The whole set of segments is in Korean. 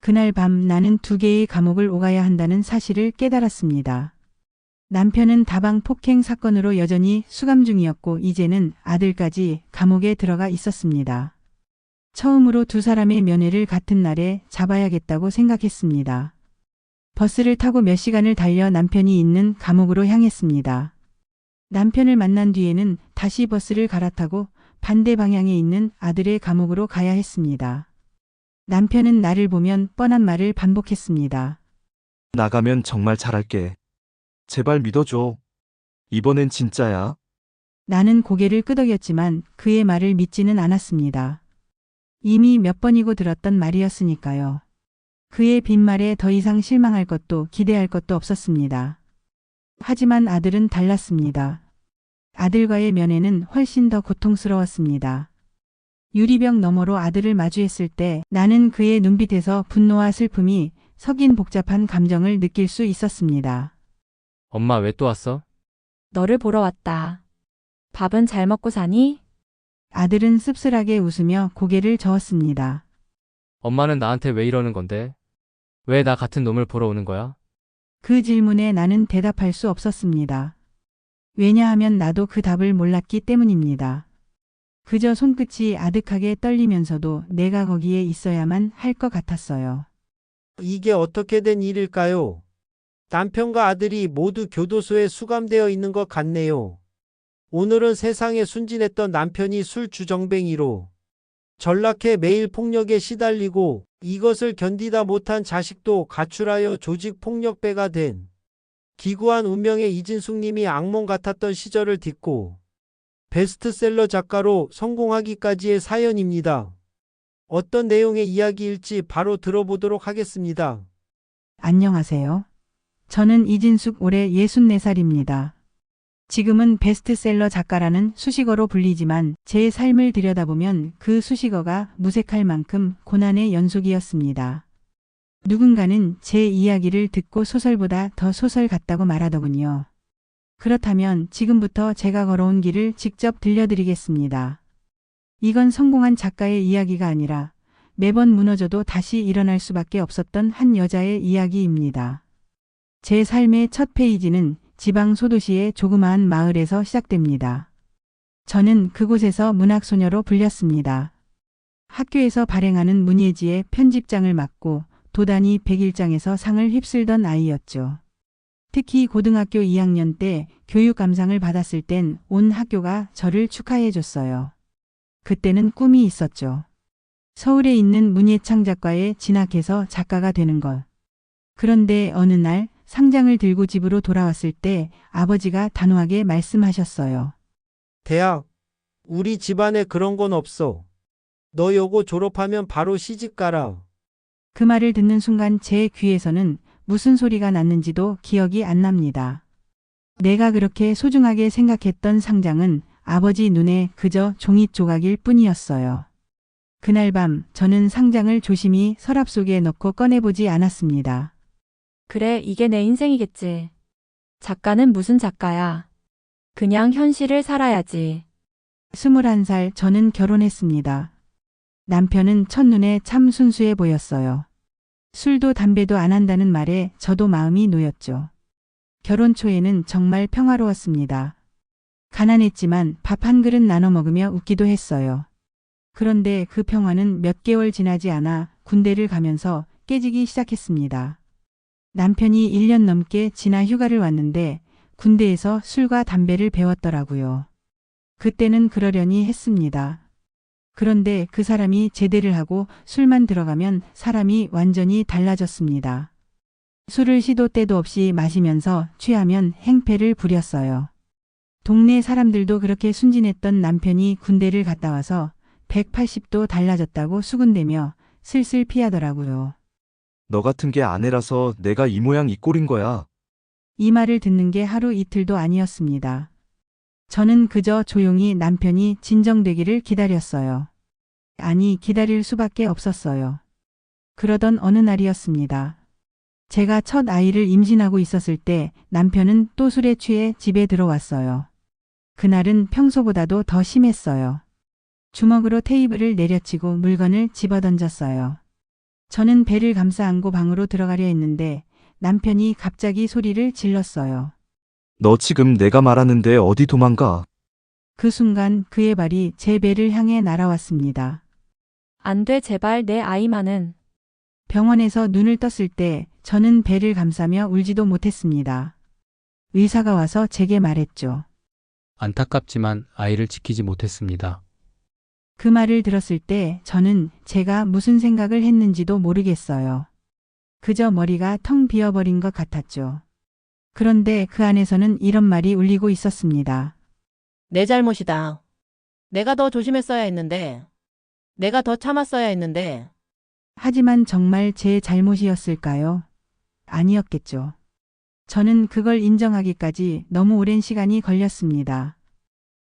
그날 밤 나는 2개의 감옥을 오가야 한다는 사실을 깨달았습니다. 남편은 다방 폭행 사건으로 여전히 수감 중이었고 이제는 아들까지 감옥에 들어가 있었습니다. 처음으로 두 사람의 면회를 같은 날에 잡아야겠다고 생각했습니다. 버스를 타고 몇 시간을 달려 남편이 있는 감옥으로 향했습니다. 남편을 만난 뒤에는 다시 버스를 갈아타고 반대 방향에 있는 아들의 감옥으로 가야 했습니다. 남편은 나를 보면 뻔한 말을 반복했습니다. 나가면 정말 잘할게. 제발 믿어줘. 이번엔 진짜야. 나는 고개를 끄덕였지만 그의 말을 믿지는 않았습니다. 이미 몇 번이고 들었던 말이었으니까요. 그의 빈말에 더 이상 실망할 것도 기대할 것도 없었습니다. 하지만 아들은 달랐습니다. 아들과의 면회는 훨씬 더 고통스러웠습니다. 유리병 너머로 아들을 마주했을 때 나는 그의 눈빛에서 분노와 슬픔이 섞인 복잡한 감정을 느낄 수 있었습니다. 엄마 왜 또 왔어? 너를 보러 왔다. 밥은 잘 먹고 사니? 아들은 씁쓸하게 웃으며 고개를 저었습니다. 엄마는 나한테 왜 이러는 건데? 왜 나 같은 놈을 보러 오는 거야? 그 질문에 나는 대답할 수 없었습니다. 왜냐하면 나도 그 답을 몰랐기 때문입니다. 그저 손끝이 아득하게 떨리면서도 내가 거기에 있어야만 할 것 같았어요. 이게 어떻게 된 일일까요? 남편과 아들이 모두 교도소에 수감되어 있는 것 같네요. 오늘은 세상에 순진했던 남편이 술주정뱅이로 전락해 매일 폭력에 시달리고 이것을 견디다 못한 자식도 가출하여 조직폭력배가 된 기구한 운명의 이진숙 님이 악몽 같았던 시절을 딛고 베스트셀러 작가로 성공하기까지의 사연입니다. 어떤 내용의 이야기일지 바로 들어보도록 하겠습니다. 안녕하세요. 저는 이진숙 올해 64살입니다. 지금은 베스트셀러 작가라는 수식어로 불리지만 제 삶을 들여다보면 그 수식어가 무색할 만큼 고난의 연속이었습니다. 누군가는 제 이야기를 듣고 소설보다 더 소설 같다고 말하더군요. 그렇다면 지금부터 제가 걸어온 길을 직접 들려드리겠습니다. 이건 성공한 작가의 이야기가 아니라 매번 무너져도 다시 일어날 수밖에 없었던 한 여자의 이야기입니다. 제 삶의 첫 페이지는 지방 소도시의 조그마한 마을에서 시작됩니다. 저는 그곳에서 문학소녀로 불렸습니다. 학교에서 발행하는 문예지의 편집장을 맡고 도단위 101장에서 상을 휩쓸던 아이였죠. 특히 고등학교 2학년 때 교육감상을 받았을 땐 온 학교가 저를 축하해 줬어요. 그때는 꿈이 있었죠. 서울에 있는 문예창작과에 진학해서 작가가 되는 것. 그런데 어느 날 상장을 들고 집으로 돌아왔을 때 아버지가 단호하게 말씀하셨어요. 대학, 우리 집안에 그런 건 없어. 너 요거 졸업하면 바로 시집 가라. 그 말을 듣는 순간 제 귀에서는 무슨 소리가 났는지도 기억이 안 납니다. 내가 그렇게 소중하게 생각했던 상장은 아버지 눈에 그저 종잇 조각일 뿐이었어요. 그날 밤 저는 상장을 조심히 서랍 속에 넣고 꺼내보지 않았습니다. 그래, 이게 내 인생이겠지. 작가는 무슨 작가야. 그냥 현실을 살아야지. 21살 저는 결혼했습니다. 남편은 첫눈에 참 순수해 보였어요. 술도 담배도 안 한다는 말에 저도 마음이 놓였죠. 결혼 초에는 정말 평화로웠습니다. 가난했지만 밥 한 그릇 나눠 먹으며 웃기도 했어요. 그런데 그 평화는 몇 개월 지나지 않아 군대를 가면서 깨지기 시작했습니다. 남편이 1년 넘게 지나 휴가를 왔는데 군대에서 술과 담배를 배웠더라고요. 그때는 그러려니 했습니다. 그런데 그 사람이 제대를 하고 술만 들어가면 사람이 완전히 달라졌습니다. 술을 시도 때도 없이 마시면서 취하면 행패를 부렸어요. 동네 사람들도 그렇게 순진했던 남편이 군대를 갔다 와서 180도 달라졌다고 수군대며 슬슬 피하더라고요. 너 같은 게 아내라서 내가 이 모양 이 꼴인 거야. 이 말을 듣는 게 하루 이틀도 아니었습니다. 저는 그저 조용히 남편이 진정되기를 기다렸어요. 아니, 기다릴 수밖에 없었어요. 그러던 어느 날이었습니다. 제가 첫 아이를 임신하고 있었을 때 남편은 또 술에 취해 집에 들어왔어요. 그날은 평소보다도 더 심했어요. 주먹으로 테이블을 내려치고 물건을 집어던졌어요. 저는 배를 감싸 안고 방으로 들어가려 했는데 남편이 갑자기 소리를 질렀어요. 너 지금 내가 말하는데 어디 도망가? 그 순간 그의 발이 제 배를 향해 날아왔습니다. 안 돼, 제발 내 아이만은. 병원에서 눈을 떴을 때 저는 배를 감싸며 울지도 못했습니다. 의사가 와서 제게 말했죠. 안타깝지만 아이를 지키지 못했습니다. 그 말을 들었을 때 저는 제가 무슨 생각을 했는지도 모르겠어요. 그저 머리가 텅 비어버린 것 같았죠. 그런데 그 안에서는 이런 말이 울리고 있었습니다. 내 잘못이다. 내가 더 조심했어야 했는데. 내가 더 참았어야 했는데. 하지만 정말 제 잘못이었을까요? 아니었겠죠. 저는 그걸 인정하기까지 너무 오랜 시간이 걸렸습니다.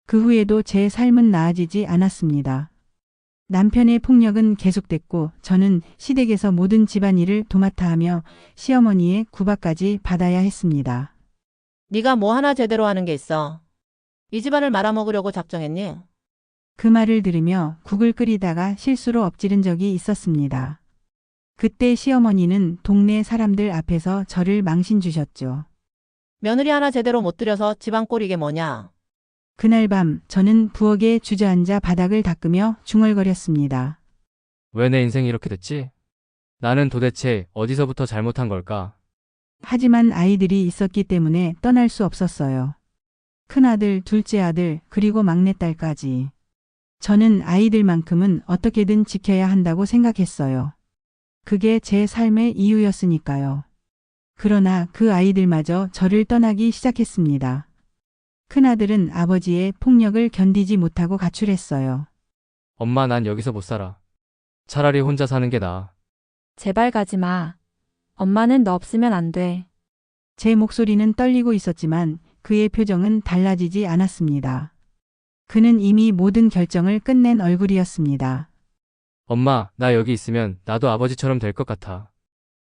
그 후에도 제 삶은 나아지지 않았습니다. 남편의 폭력은 계속됐고 저는 시댁에서 모든 집안일을 도맡아 하며 시어머니의 구박까지 받아야 했습니다. 네가 뭐 하나 제대로 하는 게 있어. 이 집안을 말아먹으려고 작정했니? 그 말을 들으며 국을 끓이다가 실수로 엎지른 적이 있었습니다. 그때 시어머니는 동네 사람들 앞에서 저를 망신 주셨죠. 며느리 하나 제대로 못 들여서 집안 꼴이게 뭐냐. 그날 밤 저는 부엌에 주저앉아 바닥을 닦으며 중얼거렸습니다. 왜 내 인생이 이렇게 됐지? 나는 도대체 어디서부터 잘못한 걸까? 하지만 아이들이 있었기 때문에 떠날 수 없었어요. 큰아들, 둘째 아들, 그리고 막내딸까지. 저는 아이들만큼은 어떻게든 지켜야 한다고 생각했어요. 그게 제 삶의 이유였으니까요. 그러나 그 아이들마저 저를 떠나기 시작했습니다. 큰아들은 아버지의 폭력을 견디지 못하고 가출했어요. 엄마, 난 여기서 못 살아. 차라리 혼자 사는 게 나아. 제발 가지 마. 엄마는 너 없으면 안 돼. 제 목소리는 떨리고 있었지만 그의 표정은 달라지지 않았습니다. 그는 이미 모든 결정을 끝낸 얼굴이었습니다. 엄마, 나 여기 있으면 나도 아버지처럼 될 것 같아.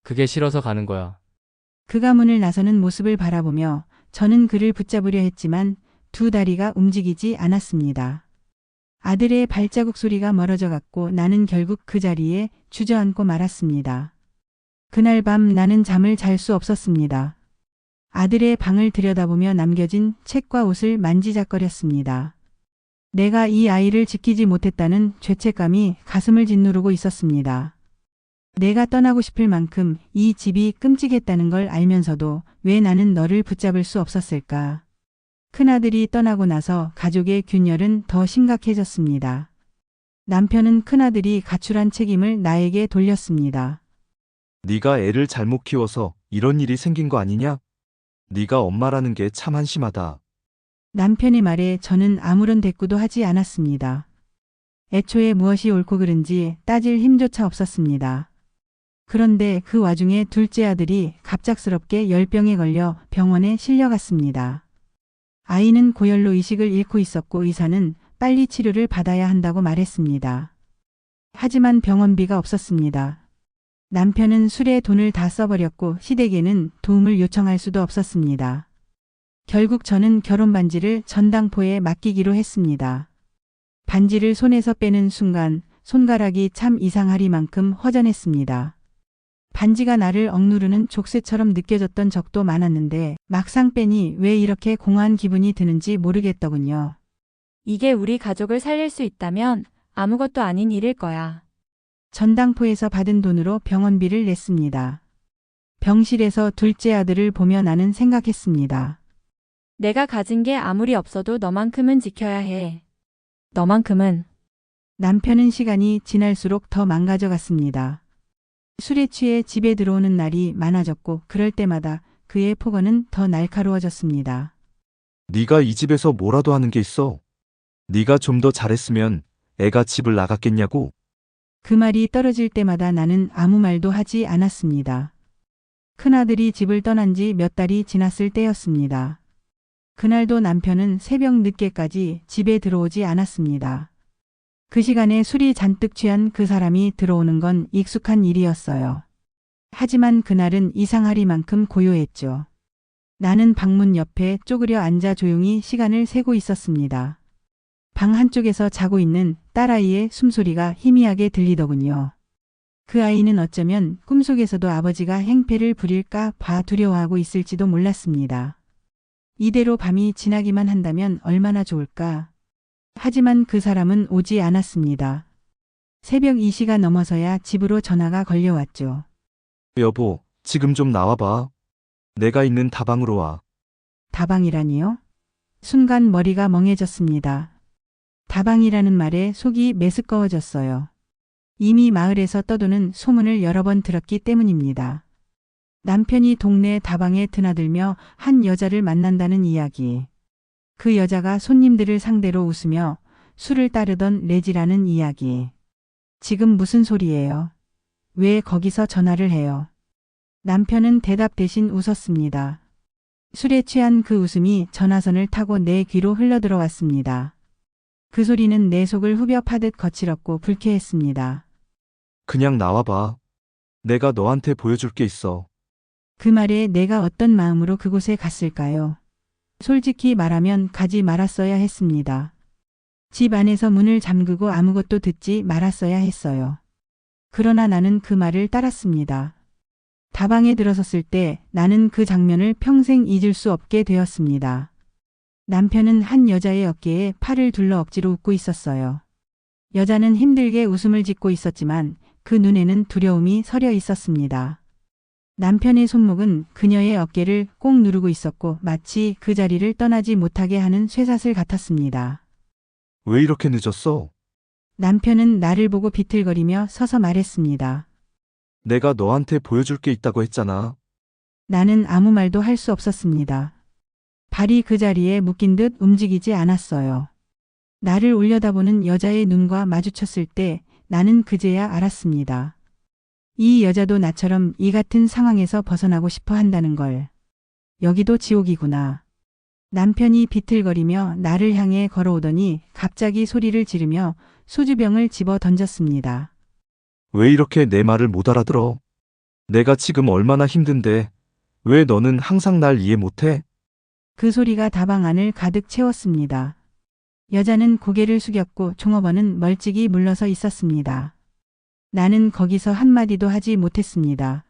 그게 싫어서 가는 거야. 그가 문을 나서는 모습을 바라보며 저는 그를 붙잡으려 했지만 두 다리가 움직이지 않았습니다. 아들의 발자국 소리가 멀어져 갔고 나는 결국 그 자리에 주저앉고 말았습니다. 그날 밤 나는 잠을 잘 수 없었습니다. 아들의 방을 들여다보며 남겨진 책과 옷을 만지작거렸습니다. 내가 이 아이를 지키지 못했다는 죄책감이 가슴을 짓누르고 있었습니다. 내가 떠나고 싶을 만큼 이 집이 끔찍했다는 걸 알면서도 왜 나는 너를 붙잡을 수 없었을까? 큰아들이 떠나고 나서 가족의 균열은 더 심각해졌습니다. 남편은 큰아들이 가출한 책임을 나에게 돌렸습니다. 네가 애를 잘못 키워서 이런 일이 생긴 거 아니냐? 네가 엄마라는 게 참 한심하다. 남편의 말에 저는 아무런 대꾸도 하지 않았습니다. 애초에 무엇이 옳고 그른지 따질 힘조차 없었습니다. 그런데 그 와중에 둘째 아들이 갑작스럽게 열병에 걸려 병원에 실려갔습니다. 아이는 고열로 의식을 잃고 있었고 의사는 빨리 치료를 받아야 한다고 말했습니다. 하지만 병원비가 없었습니다. 남편은 술에 돈을 다 써버렸고 시댁에는 도움을 요청할 수도 없었습니다. 결국 저는 결혼 반지를 전당포에 맡기기로 했습니다. 반지를 손에서 빼는 순간 손가락이 참 이상하리만큼 허전했습니다. 반지가 나를 억누르는 족쇄처럼 느껴졌던 적도 많았는데 막상 빼니 왜 이렇게 공허한 기분이 드는지 모르겠더군요. 이게 우리 가족을 살릴 수 있다면 아무것도 아닌 일일 거야. 전당포에서 받은 돈으로 병원비를 냈습니다. 병실에서 둘째 아들을 보며 나는 생각했습니다. 내가 가진 게 아무리 없어도 너만큼은 지켜야 해. 너만큼은. 남편은 시간이 지날수록 더 망가져갔습니다. 술에 취해 집에 들어오는 날이 많아졌고 그럴 때마다 그의 폭언은 더 날카로워졌습니다. 네가 이 집에서 뭐라도 하는 게 있어. 네가 좀 더 잘했으면 애가 집을 나갔겠냐고. 그 말이 떨어질 때마다 나는 아무 말도 하지 않았습니다. 큰아들이 집을 떠난 지 몇 달이 지났을 때였습니다. 그날도 남편은 새벽 늦게까지 집에 들어오지 않았습니다. 그 시간에 술이 잔뜩 취한 그 사람이 들어오는 건 익숙한 일이었어요. 하지만 그날은 이상하리만큼 고요했죠. 나는 방문 옆에 쪼그려 앉아 조용히 시간을 세고 있었습니다. 방 한쪽에서 자고 있는 딸아이의 숨소리가 희미하게 들리더군요. 그 아이는 어쩌면 꿈속에서도 아버지가 행패를 부릴까 봐 두려워하고 있을지도 몰랐습니다. 이대로 밤이 지나기만 한다면 얼마나 좋을까. 하지만 그 사람은 오지 않았습니다. 새벽 2시가 넘어서야 집으로 전화가 걸려왔죠. 여보, 지금 좀 나와봐. 내가 있는 다방으로 와. 다방이라니요? 순간 머리가 멍해졌습니다. 다방이라는 말에 속이 메스꺼워졌어요. 이미 마을에서 떠도는 소문을 여러 번 들었기 때문입니다. 남편이 동네 다방에 드나들며 한 여자를 만난다는 이야기. 그 여자가 손님들을 상대로 웃으며 술을 따르던 레지라는 이야기. 지금 무슨 소리예요? 왜 거기서 전화를 해요? 남편은 대답 대신 웃었습니다. 술에 취한 그 웃음이 전화선을 타고 내 귀로 흘러들어왔습니다. 그 소리는 내 속을 후벼 파듯 거칠었고 불쾌했습니다. 그냥 나와봐. 내가 너한테 보여줄 게 있어. 그 말에 내가 어떤 마음으로 그곳에 갔을까요? 솔직히 말하면 가지 말았어야 했습니다. 집 안에서 문을 잠그고 아무것도 듣지 말았어야 했어요. 그러나 나는 그 말을 따랐습니다. 다방에 들어섰을 때 나는 그 장면을 평생 잊을 수 없게 되었습니다. 남편은 한 여자의 어깨에 팔을 둘러 억지로 웃고 있었어요. 여자는 힘들게 웃음을 짓고 있었지만 그 눈에는 두려움이 서려 있었습니다. 남편의 손목은 그녀의 어깨를 꼭 누르고 있었고 마치 그 자리를 떠나지 못하게 하는 쇠사슬 같았습니다. 왜 이렇게 늦었어? 남편은 나를 보고 비틀거리며 서서 말했습니다. 내가 너한테 보여줄 게 있다고 했잖아. 나는 아무 말도 할 수 없었습니다. 발이 그 자리에 묶인 듯 움직이지 않았어요. 나를 올려다보는 여자의 눈과 마주쳤을 때 나는 그제야 알았습니다. 이 여자도 나처럼 이 같은 상황에서 벗어나고 싶어 한다는 걸. 여기도 지옥이구나. 남편이 비틀거리며 나를 향해 걸어오더니 갑자기 소리를 지르며 소주병을 집어 던졌습니다. 왜 이렇게 내 말을 못 알아들어? 내가 지금 얼마나 힘든데 왜 너는 항상 날 이해 못해? 그 소리가 다방 안을 가득 채웠습니다. 여자는 고개를 숙였고 종업원은 멀찍이 물러서 있었습니다. 나는 거기서 한마디도 하지 못했습니다.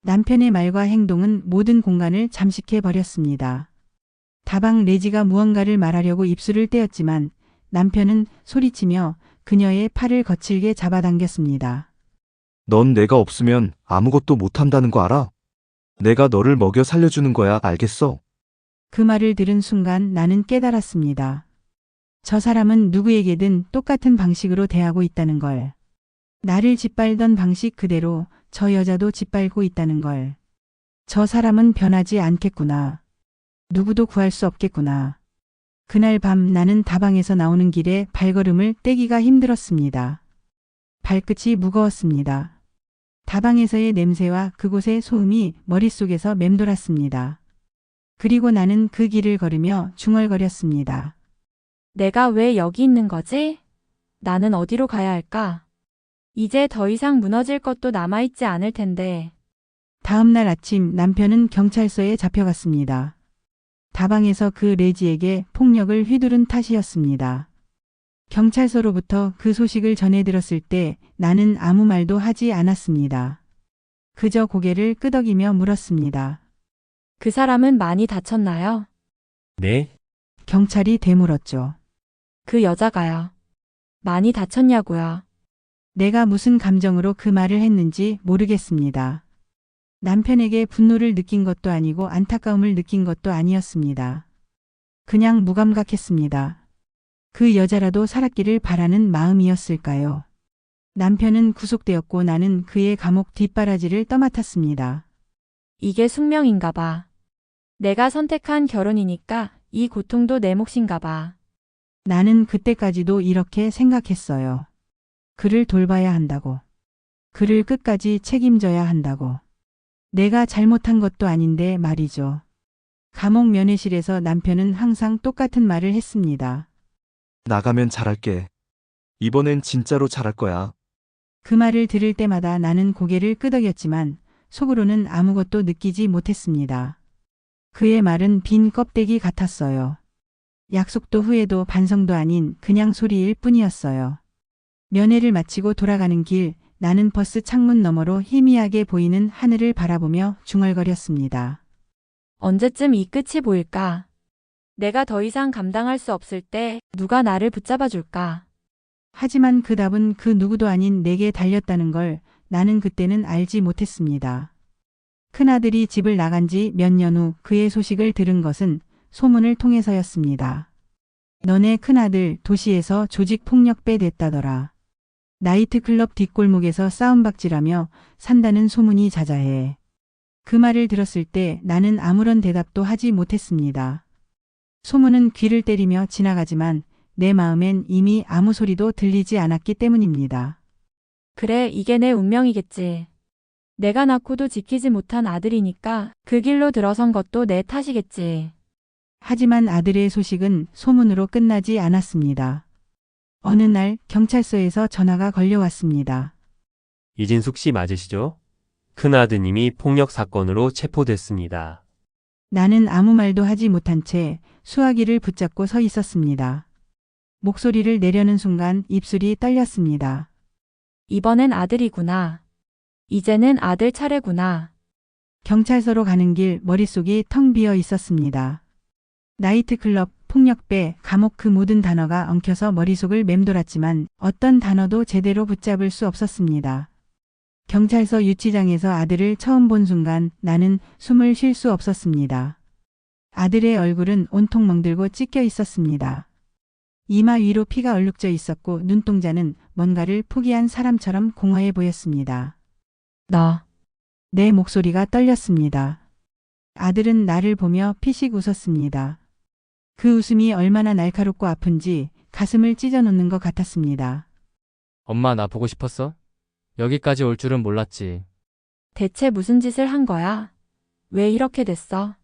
남편의 말과 행동은 모든 공간을 잠식해 버렸습니다. 다방 레지가 무언가를 말하려고 입술을 떼었지만 남편은 소리치며 그녀의 팔을 거칠게 잡아당겼습니다. 넌 내가 없으면 아무것도 못한다는 거 알아? 내가 너를 먹여 살려주는 거야, 알겠어? 그 말을 들은 순간 나는 깨달았습니다. 저 사람은 누구에게든 똑같은 방식으로 대하고 있다는 걸. 나를 짓밟던 방식 그대로 저 여자도 짓밟고 있다는 걸. 저 사람은 변하지 않겠구나. 누구도 구할 수 없겠구나. 그날 밤 나는 다방에서 나오는 길에 발걸음을 떼기가 힘들었습니다. 발끝이 무거웠습니다. 다방에서의 냄새와 그곳의 소음이 머릿속에서 맴돌았습니다. 그리고 나는 그 길을 걸으며 중얼거렸습니다. 내가 왜 여기 있는 거지? 나는 어디로 가야 할까? 이제 더 이상 무너질 것도 남아있지 않을 텐데. 다음 날 아침 남편은 경찰서에 잡혀갔습니다. 다방에서 그 레지에게 폭력을 휘두른 탓이었습니다. 경찰서로부터 그 소식을 전해 들었을 때 나는 아무 말도 하지 않았습니다. 그저 고개를 끄덕이며 물었습니다. 그 사람은 많이 다쳤나요? 네? 경찰이 되물었죠. 그 여자가요. 많이 다쳤냐고요. 내가 무슨 감정으로 그 말을 했는지 모르겠습니다. 남편에게 분노를 느낀 것도 아니고 안타까움을 느낀 것도 아니었습니다. 그냥 무감각했습니다. 그 여자라도 살았기를 바라는 마음이었을까요? 남편은 구속되었고 나는 그의 감옥 뒷바라지를 떠맡았습니다. 이게 숙명인가 봐. 내가 선택한 결혼이니까 이 고통도 내 몫인가 봐. 나는 그때까지도 이렇게 생각했어요. 그를 돌봐야 한다고. 그를 끝까지 책임져야 한다고. 내가 잘못한 것도 아닌데 말이죠. 감옥 면회실에서 남편은 항상 똑같은 말을 했습니다. 나가면 잘할게. 이번엔 진짜로 잘할 거야. 그 말을 들을 때마다 나는 고개를 끄덕였지만 속으로는 아무것도 느끼지 못했습니다. 그의 말은 빈 껍데기 같았어요. 약속도 후회도 반성도 아닌 그냥 소리일 뿐이었어요. 면회를 마치고 돌아가는 길 나는 버스 창문 너머로 희미하게 보이는 하늘을 바라보며 중얼거렸습니다. 언제쯤 이 끝이 보일까? 내가 더 이상 감당할 수 없을 때 누가 나를 붙잡아 줄까? 하지만 그 답은 그 누구도 아닌 내게 달렸다는 걸 나는 그때는 알지 못했습니다. 큰아들이 집을 나간 지 몇 년 후 그의 소식을 들은 것은 소문을 통해서였습니다. 너네 큰아들 도시에서 조직폭력배 됐다더라. 나이트클럽 뒷골목에서 싸움박질하며 산다는 소문이 자자해. 그 말을 들었을 때 나는 아무런 대답도 하지 못했습니다. 소문은 귀를 때리며 지나가지만 내 마음엔 이미 아무 소리도 들리지 않았기 때문입니다. 그래, 이게 내 운명이겠지. 내가 낳고도 지키지 못한 아들이니까 그 길로 들어선 것도 내 탓이겠지. 하지만 아들의 소식은 소문으로 끝나지 않았습니다. 어느 날 경찰서에서 전화가 걸려왔습니다. 이진숙 씨 맞으시죠? 큰아드님이 폭력 사건으로 체포됐습니다. 나는 아무 말도 하지 못한 채 수화기를 붙잡고 서 있었습니다. 목소리를 내려는 순간 입술이 떨렸습니다. 이번엔 아들이구나. 이제는 아들 차례구나. 경찰서로 가는 길 머릿속이 텅 비어 있었습니다. 나이트클럽, 폭력배, 감옥 그 모든 단어가 엉켜서 머릿속을 맴돌았지만 어떤 단어도 제대로 붙잡을 수 없었습니다. 경찰서 유치장에서 아들을 처음 본 순간 나는 숨을 쉴 수 없었습니다. 아들의 얼굴은 온통 멍들고 찢겨 있었습니다. 이마 위로 피가 얼룩져 있었고 눈동자는 뭔가를 포기한 사람처럼 공허해 보였습니다. 너, 내 목소리가 떨렸습니다. 아들은 나를 보며 피식 웃었습니다. 그 웃음이 얼마나 날카롭고 아픈지 가슴을 찢어놓는 것 같았습니다. 엄마 나 보고 싶었어? 여기까지 올 줄은 몰랐지. 대체 무슨 짓을 한 거야? 왜 이렇게 됐어?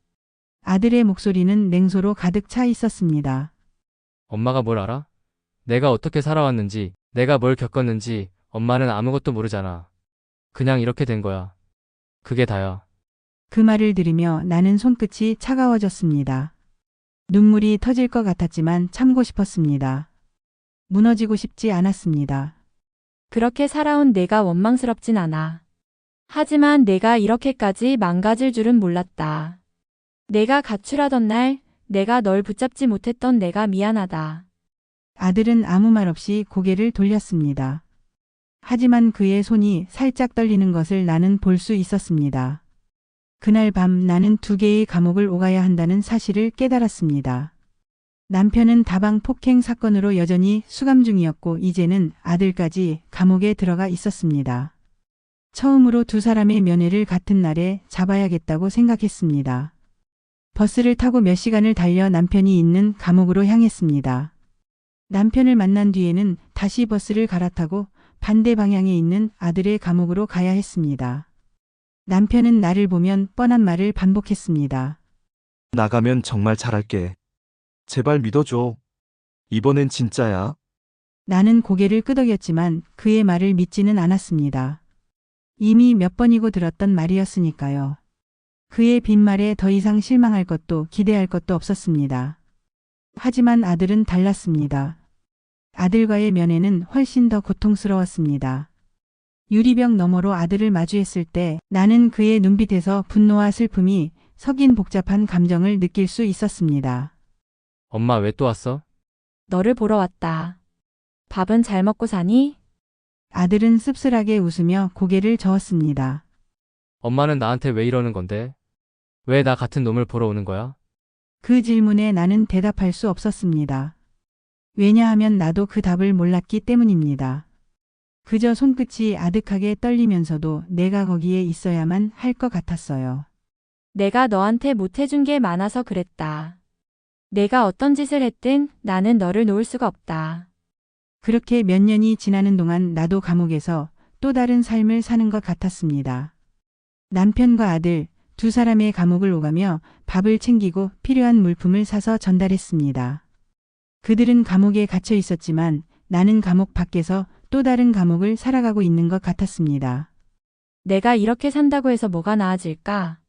아들의 목소리는 냉소로 가득 차 있었습니다. 엄마가 뭘 알아? 내가 어떻게 살아왔는지, 내가 뭘 겪었는지 엄마는 아무것도 모르잖아. 그냥 이렇게 된 거야. 그게 다야. 그 말을 들으며 나는 손끝이 차가워졌습니다. 눈물이 터질 것 같았지만 참고 싶었습니다. 무너지고 싶지 않았습니다. 그렇게 살아온 내가 원망스럽진 않아. 하지만 내가 이렇게까지 망가질 줄은 몰랐다. 내가 가출하던 날, 내가 널 붙잡지 못했던 내가 미안하다. 아들은 아무 말 없이 고개를 돌렸습니다. 하지만 그의 손이 살짝 떨리는 것을 나는 볼 수 있었습니다. 그날 밤 나는 2개의 감옥을 오가야 한다는 사실을 깨달았습니다. 남편은 다방 폭행 사건으로 여전히 수감 중이었고 이제는 아들까지 감옥에 들어가 있었습니다. 처음으로 2 사람의 면회를 같은 날에 잡아야겠다고 생각했습니다. 버스를 타고 몇 시간을 달려 남편이 있는 감옥으로 향했습니다. 남편을 만난 뒤에는 다시 버스를 갈아타고 반대 방향에 있는 아들의 감옥으로 가야 했습니다. 남편은 나를 보면 뻔한 말을 반복했습니다. 나가면 정말 잘할게. 제발 믿어줘. 이번엔 진짜야. 나는 고개를 끄덕였지만 그의 말을 믿지는 않았습니다. 이미 몇 번이고 들었던 말이었으니까요. 그의 빈말에 더 이상 실망할 것도 기대할 것도 없었습니다. 하지만 아들은 달랐습니다. 아들과의 면회는 훨씬 더 고통스러웠습니다. 유리병 너머로 아들을 마주했을 때 나는 그의 눈빛에서 분노와 슬픔이 섞인 복잡한 감정을 느낄 수 있었습니다. 엄마 왜 또 왔어? 너를 보러 왔다. 밥은 잘 먹고 사니? 아들은 씁쓸하게 웃으며 고개를 저었습니다. 엄마는 나한테 왜 이러는 건데? 왜 나 같은 놈을 보러 오는 거야? 그 질문에 나는 대답할 수 없었습니다. 왜냐하면 나도 그 답을 몰랐기 때문입니다. 그저 손끝이 아득하게 떨리면서도 내가 거기에 있어야만 할 것 같았어요. 내가 너한테 못해준 게 많아서 그랬다. 내가 어떤 짓을 했든 나는 너를 놓을 수가 없다. 그렇게 몇 년이 지나는 동안 나도 감옥에서 또 다른 삶을 사는 것 같았습니다. 남편과 아들 2 사람의 감옥을 오가며 밥을 챙기고 필요한 물품을 사서 전달했습니다. 그들은 감옥에 갇혀 있었지만 나는 감옥 밖에서 또 다른 감옥을 살아가고 있는 것 같았습니다. 내가 이렇게 산다고 해서 뭐가 나아질까?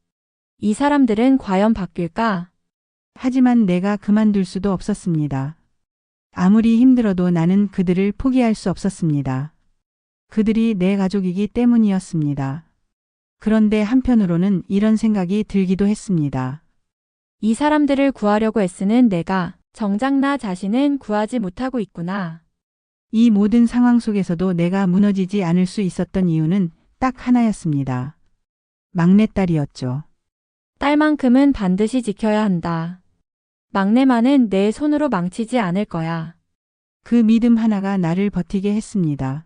이 사람들은 과연 바뀔까? 하지만 내가 그만둘 수도 없었습니다. 아무리 힘들어도 나는 그들을 포기할 수 없었습니다. 그들이 내 가족이기 때문이었습니다. 그런데 한편으로는 이런 생각이 들기도 했습니다. 이 사람들을 구하려고 애쓰는 내가 정작 나 자신은 구하지 못하고 있구나. 이 모든 상황 속에서도 내가 무너지지 않을 수 있었던 이유는 딱 하나였습니다. 막내딸이었죠. 딸만큼은 반드시 지켜야 한다. 막내만은 내 손으로 망치지 않을 거야. 그 믿음 하나가 나를 버티게 했습니다.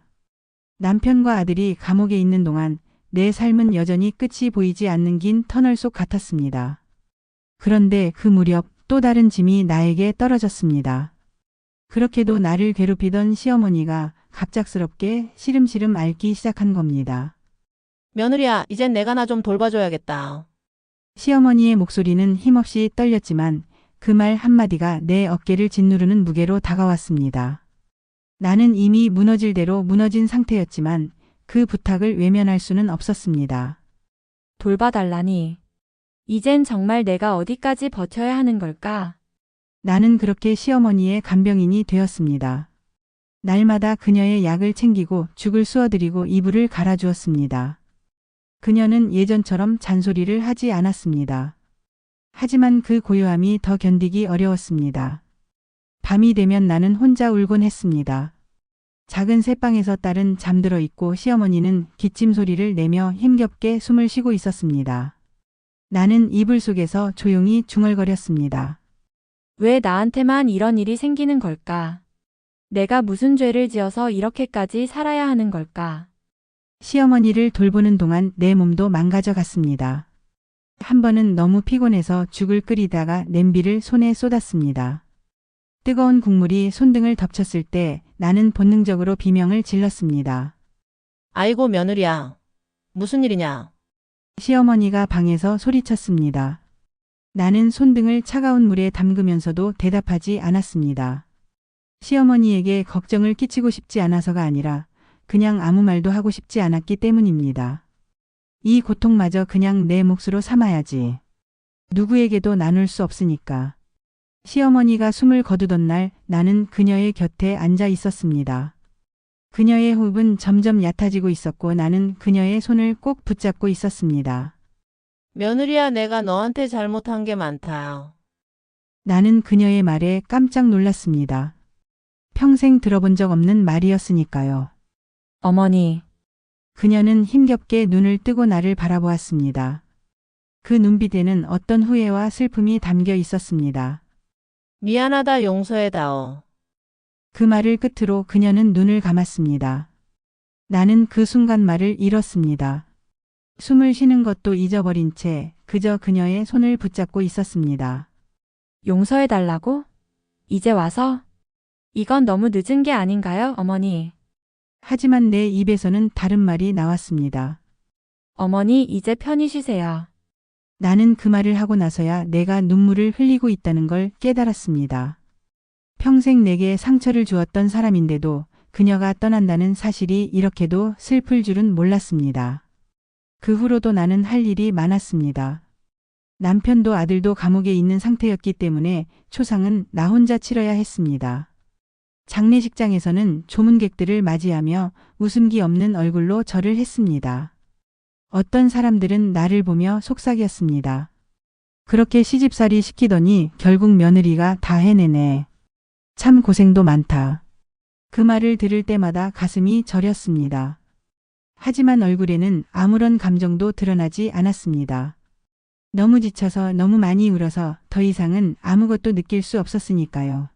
남편과 아들이 감옥에 있는 동안 내 삶은 여전히 끝이 보이지 않는 긴 터널 속 같았습니다. 그런데 그 무렵 또 다른 짐이 나에게 떨어졌습니다. 그렇게도 나를 괴롭히던 시어머니가 갑작스럽게 시름시름 앓기 시작한 겁니다. 며느리야, 이젠 내가 나 좀 돌봐줘야겠다. 시어머니의 목소리는 힘없이 떨렸지만 그 말 한마디가 내 어깨를 짓누르는 무게로 다가왔습니다. 나는 이미 무너질 대로 무너진 상태였지만 그 부탁을 외면할 수는 없었습니다. 돌봐달라니. 이젠 정말 내가 어디까지 버텨야 하는 걸까? 나는 그렇게 시어머니의 간병인이 되었습니다. 날마다 그녀의 약을 챙기고 죽을 쑤어드리고 이불을 갈아주었습니다. 그녀는 예전처럼 잔소리를 하지 않았습니다. 하지만 그 고요함이 더 견디기 어려웠습니다. 밤이 되면 나는 혼자 울곤 했습니다. 작은 새방에서 딸은 잠들어 있고 시어머니는 기침 소리를 내며 힘겹게 숨을 쉬고 있었습니다. 나는 이불 속에서 조용히 중얼거렸습니다. 왜 나한테만 이런 일이 생기는 걸까? 내가 무슨 죄를 지어서 이렇게까지 살아야 하는 걸까? 시어머니를 돌보는 동안 내 몸도 망가져 갔습니다. 한 번은 너무 피곤해서 죽을 끓이다가 냄비를 손에 쏟았습니다. 뜨거운 국물이 손등을 덮쳤을 때 나는 본능적으로 비명을 질렀습니다. 아이고, 며느리야. 무슨 일이냐? 시어머니가 방에서 소리쳤습니다. 나는 손등을 차가운 물에 담그면서도 대답하지 않았습니다. 시어머니에게 걱정을 끼치고 싶지 않아서가 아니라 그냥 아무 말도 하고 싶지 않았기 때문입니다. 이 고통마저 그냥 내 몫으로 삼아야지. 누구에게도 나눌 수 없으니까. 시어머니가 숨을 거두던 날 나는 그녀의 곁에 앉아 있었습니다. 그녀의 호흡은 점점 얕아지고 있었고 나는 그녀의 손을 꼭 붙잡고 있었습니다. 며느리야, 내가 너한테 잘못한 게 많다. 나는 그녀의 말에 깜짝 놀랐습니다. 평생 들어본 적 없는 말이었으니까요. 어머니, 그녀는 힘겹게 눈을 뜨고 나를 바라보았습니다. 그 눈빛에는 어떤 후회와 슬픔이 담겨 있었습니다. 미안하다, 용서해다오. 그 말을 끝으로 그녀는 눈을 감았습니다. 나는 그 순간 말을 잃었습니다. 숨을 쉬는 것도 잊어버린 채 그저 그녀의 손을 붙잡고 있었습니다. 용서해달라고? 이제 와서? 이건 너무 늦은 게 아닌가요, 어머니? 하지만 내 입에서는 다른 말이 나왔습니다. 어머니, 이제 편히 쉬세요. 나는 그 말을 하고 나서야 내가 눈물을 흘리고 있다는 걸 깨달았습니다. 평생 내게 상처를 주었던 사람인데도 그녀가 떠난다는 사실이 이렇게도 슬플 줄은 몰랐습니다. 그 후로도 나는 할 일이 많았습니다. 남편도 아들도 감옥에 있는 상태였기 때문에 초상은 나 혼자 치러야 했습니다. 장례식장에서는 조문객들을 맞이하며 웃음기 없는 얼굴로 절을 했습니다. 어떤 사람들은 나를 보며 속삭였습니다. 그렇게 시집살이 시키더니 결국 며느리가 다 해내네. 참 고생도 많다. 그 말을 들을 때마다 가슴이 저렸습니다. 하지만 얼굴에는 아무런 감정도 드러나지 않았습니다. 너무 지쳐서 너무 많이 울어서 더 이상은 아무것도 느낄 수 없었으니까요.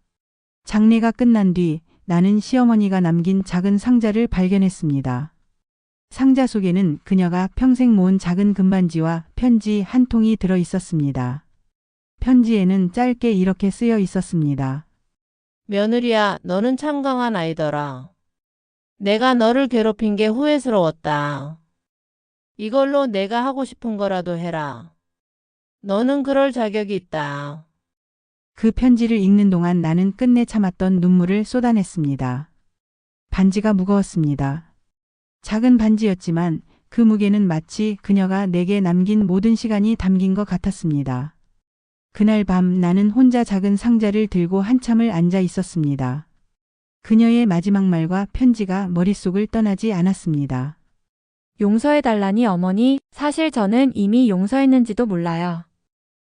장례가 끝난 뒤 나는 시어머니가 남긴 작은 상자를 발견했습니다. 상자 속에는 그녀가 평생 모은 작은 금반지와 편지 한 통이 들어 있었습니다. 편지에는 짧게 이렇게 쓰여 있었습니다. 며느리야, 너는 참 강한 아이더라. 내가 너를 괴롭힌 게 후회스러웠다. 이걸로 내가 하고 싶은 거라도 해라. 너는 그럴 자격이 있다. 그 편지를 읽는 동안 나는 끝내 참았던 눈물을 쏟아냈습니다. 반지가 무거웠습니다. 작은 반지였지만 그 무게는 마치 그녀가 내게 남긴 모든 시간이 담긴 것 같았습니다. 그날 밤 나는 혼자 작은 상자를 들고 한참을 앉아 있었습니다. 그녀의 마지막 말과 편지가 머릿속을 떠나지 않았습니다. 용서해달라니 어머니, 사실 저는 이미 용서했는지도 몰라요.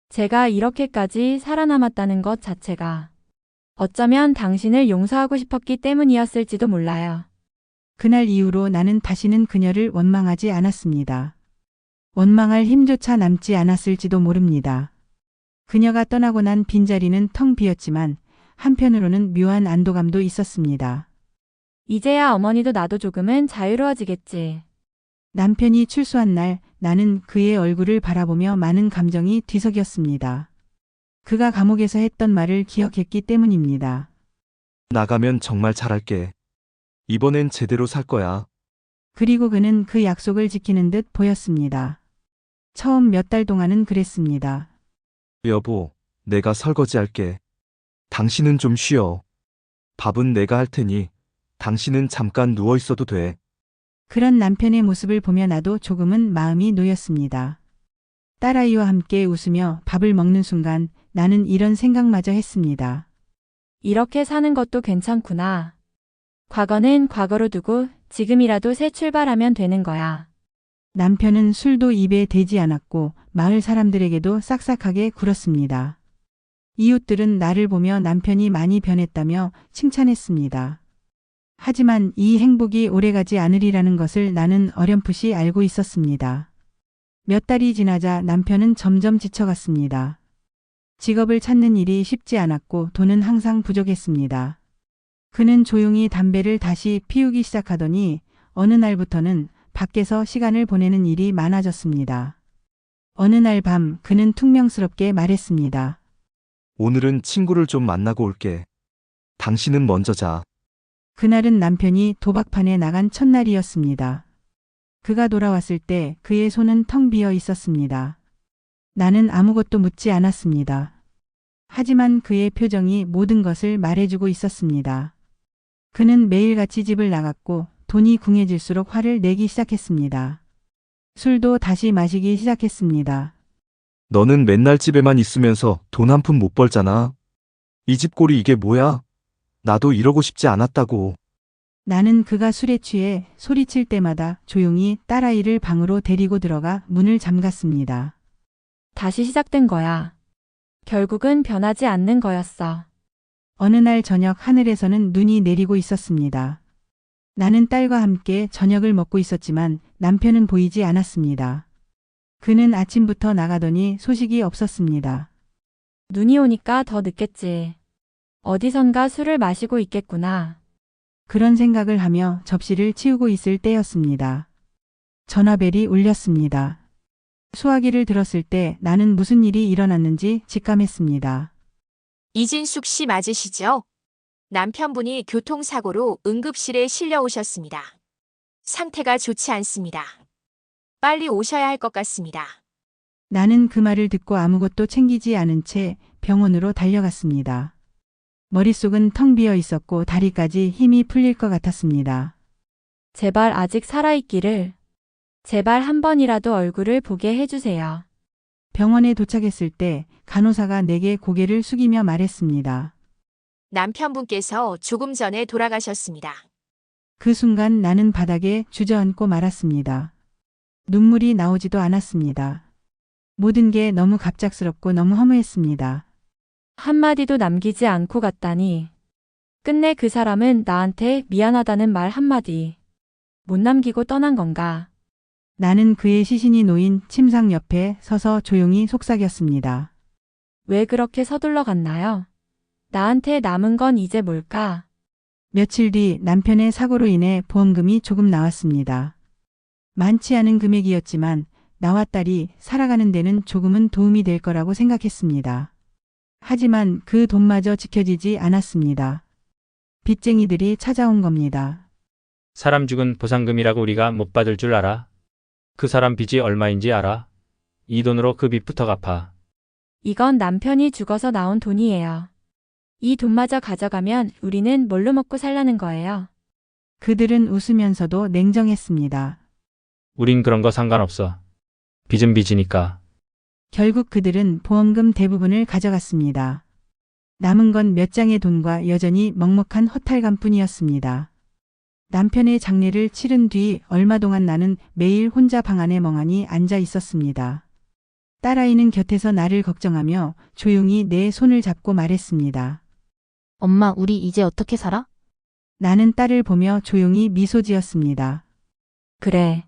제가 이렇게까지 살아남았다는 것 자체가 어쩌면 당신을 용서하고 싶었기 때문이었을지도 몰라요. 그날 이후로 나는 다시는 그녀를 원망하지 않았습니다. 원망할 힘조차 남지 않았을지도 모릅니다. 그녀가 떠나고 난 빈자리는 텅 비었지만 한편으로는 묘한 안도감도 있었습니다. 이제야 어머니도 나도 조금은 자유로워지겠지. 남편이 출소한 날 나는 그의 얼굴을 바라보며 많은 감정이 뒤섞였습니다. 그가 감옥에서 했던 말을 기억했기 때문입니다. 나가면 정말 잘할게. 이번엔 제대로 살 거야. 그리고 그는 그 약속을 지키는 듯 보였습니다. 처음 몇 달 동안은 그랬습니다. 여보, 내가 설거지 할게. 당신은 좀 쉬어. 밥은 내가 할 테니 당신은 잠깐 누워 있어도 돼. 그런 남편의 모습을 보며 나도 조금은 마음이 놓였습니다. 딸아이와 함께 웃으며 밥을 먹는 순간 나는 이런 생각마저 했습니다. 이렇게 사는 것도 괜찮구나. 과거는 과거로 두고 지금이라도 새 출발하면 되는 거야. 남편은 술도 입에 대지 않았고 마을 사람들에게도 싹싹하게 굴었습니다. 이웃들은 나를 보며 남편이 많이 변했다며 칭찬했습니다. 하지만 이 행복이 오래가지 않으리라는 것을 나는 어렴풋이 알고 있었습니다. 몇 달이 지나자 남편은 점점 지쳐갔습니다. 직업을 찾는 일이 쉽지 않았고 돈은 항상 부족했습니다. 그는 조용히 담배를 다시 피우기 시작하더니 어느 날부터는 밖에서 시간을 보내는 일이 많아졌습니다. 어느 날 밤 그는 퉁명스럽게 말했습니다. 오늘은 친구를 좀 만나고 올게. 당신은 먼저 자. 그날은 남편이 도박판에 나간 첫날이었습니다. 그가 돌아왔을 때 그의 손은 텅 비어 있었습니다. 나는 아무것도 묻지 않았습니다. 하지만 그의 표정이 모든 것을 말해주고 있었습니다. 그는 매일같이 집을 나갔고 돈이 궁해질수록 화를 내기 시작했습니다. 술도 다시 마시기 시작했습니다. 너는 맨날 집에만 있으면서 돈 한 푼 못 벌잖아. 이 집 꼴이 이게 뭐야? 나도 이러고 싶지 않았다고. 나는 그가 술에 취해 소리칠 때마다 조용히 딸아이를 방으로 데리고 들어가 문을 잠갔습니다. 다시 시작된 거야. 결국은 변하지 않는 거였어. 어느 날 저녁 하늘에서는 눈이 내리고 있었습니다. 나는 딸과 함께 저녁을 먹고 있었지만 남편은 보이지 않았습니다. 그는 아침부터 나가더니 소식이 없었습니다. 눈이 오니까 더 늦겠지. 어디선가 술을 마시고 있겠구나. 그런 생각을 하며 접시를 치우고 있을 때였습니다. 전화벨이 울렸습니다. 수화기를 들었을 때 나는 무슨 일이 일어났는지 직감했습니다. 이진숙 씨 맞으시죠? 남편분이 교통사고로 응급실에 실려오셨습니다. 상태가 좋지 않습니다. 빨리 오셔야 할 것 같습니다. 나는 그 말을 듣고 아무것도 챙기지 않은 채 병원으로 달려갔습니다. 머릿속은 텅 비어 있었고 다리까지 힘이 풀릴 것 같았습니다. 제발 아직 살아있기를. 제발 한 번이라도 얼굴을 보게 해주세요. 병원에 도착했을 때 간호사가 내게 고개를 숙이며 말했습니다. 남편분께서 조금 전에 돌아가셨습니다. 그 순간 나는 바닥에 주저앉고 말았습니다. 눈물이 나오지도 않았습니다. 모든 게 너무 갑작스럽고 너무 허무했습니다. 한마디도 남기지 않고 갔다니. 끝내 그 사람은 나한테 미안하다는 말 한마디 못 남기고 떠난 건가? 나는 그의 시신이 놓인 침상 옆에 서서 조용히 속삭였습니다. 왜 그렇게 서둘러 갔나요? 나한테 남은 건 이제 뭘까? 며칠 뒤 남편의 사고로 인해 보험금이 조금 나왔습니다. 많지 않은 금액이었지만 나와 딸이 살아가는 데는 조금은 도움이 될 거라고 생각했습니다. 하지만 그 돈마저 지켜지지 않았습니다. 빚쟁이들이 찾아온 겁니다. 사람 죽은 보상금이라고 우리가 못 받을 줄 알아? 그 사람 빚이 얼마인지 알아? 이 돈으로 그 빚부터 갚아. 이건 남편이 죽어서 나온 돈이에요. 이 돈마저 가져가면 우리는 뭘로 먹고 살라는 거예요? 그들은 웃으면서도 냉정했습니다. 우린 그런 거 상관없어. 빚은 빚이니까. 결국 그들은 보험금 대부분을 가져갔습니다. 남은 건 몇 장의 돈과 여전히 먹먹한 허탈감뿐이었습니다. 남편의 장례를 치른 뒤 얼마 동안 나는 매일 혼자 방 안에 멍하니 앉아 있었습니다. 딸아이는 곁에서 나를 걱정하며 조용히 내 손을 잡고 말했습니다. 엄마, 우리 이제 어떻게 살아? 나는 딸을 보며 조용히 미소 지었습니다. 그래.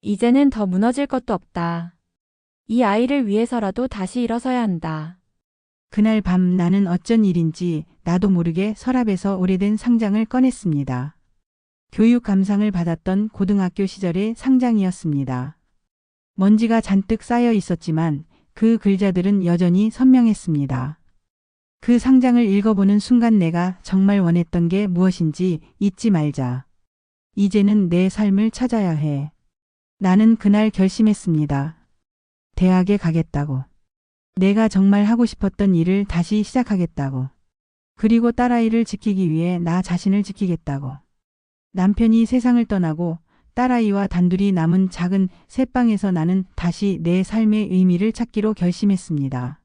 이제는 더 무너질 것도 없다. 이 아이를 위해서라도 다시 일어서야 한다. 그날 밤 나는 어쩐 일인지 나도 모르게 서랍에서 오래된 상장을 꺼냈습니다. 교육 감상을 받았던 고등학교 시절의 상장이었습니다. 먼지가 잔뜩 쌓여 있었지만 그 글자들은 여전히 선명했습니다. 그 상장을 읽어보는 순간 내가 정말 원했던 게 무엇인지 잊지 말자. 이제는 내 삶을 찾아야 해. 나는 그날 결심했습니다. 대학에 가겠다고. 내가 정말 하고 싶었던 일을 다시 시작하겠다고. 그리고 딸아이를 지키기 위해 나 자신을 지키겠다고. 남편이 세상을 떠나고 딸아이와 단둘이 남은 작은 새방에서 나는 다시 내 삶의 의미를 찾기로 결심했습니다.